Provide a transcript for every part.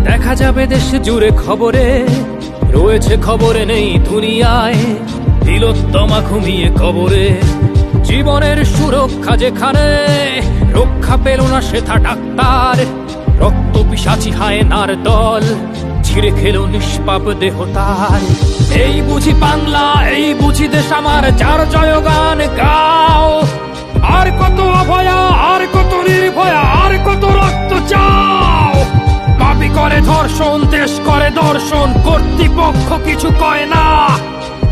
দেখা যাবে দেশ জুড়ে খবরে, রয়েছে খবরে নেই দুনিয়ায়। তিলোত্তমা ঘুমিয়ে কবরে, জীবনের সুরক্ষা যেখানে, রক্ষা পেল না সেথা ডাক্তার। রক্ত পিশাচি হায়নার দল, ছিঁড়ে খেলো নিষ্পাপ দেহ তার। এই বুঝি বাংলা, এই বুঝি দেশ আমার, যার জয়গান গাও। আর কত অভয়া, আর কত নির্ভয়া, আর কত রক্ত চাও। পাপী করে ধর্ষণ, দেশ করে দর্শন, কর্তৃপক্ষ কিছু কয় না।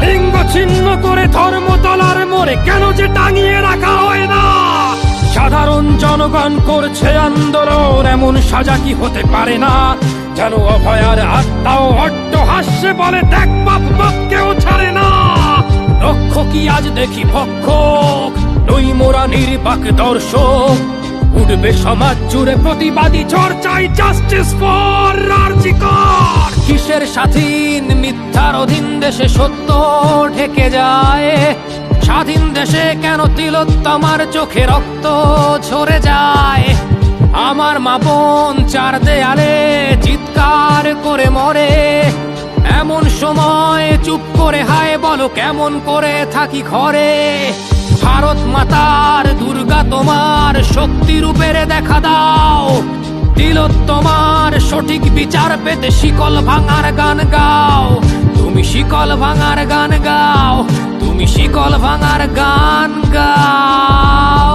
লিঙ্গ ছিন্ন করে ধর্ম তলার মোড়ে কেন যে টাঙিয়ে রাখা হয় না। সাধারণ জনগণ করছে আন্দোলন, এমন সাজা কি হতে পারে না। যেন অভয়ার আত্মাও অট্ট হাস্যে বলে, দেখ বাপ বাপকেও ছাড়ে না। লক্ষ কি আজ দেখি ভক্ষক, নই মোরা নির্বাক দর্শক। উঠবে সমাজ জুড়ে প্রতিবাদী চর্চায়, জাস্টিস ফর আর.জি. কর। কিসের স্বাধীন, মিথ্যার অধীন দেশে সত্য ঢেকে যায়। স্বাধীন দেশে কেন তিলোত্তমার চোখে রক্ত ঝরে যায়। আমার মা বোন চার দেয়ালে চিৎকার করে মরে, এমন সময় চুপ করে হায় বলো কেমন করে থাকি ঘরে। ভারত মাতার, দুর্গা তোমার শক্তি রূপের দেখা দাও। তিলোত্তমার সঠিক বিচার পেতে শিকল ভাঙার গান গাও। তুমি শিকল ভাঙার গান গাও, তুমি শিকল ভাঙার গান গাও।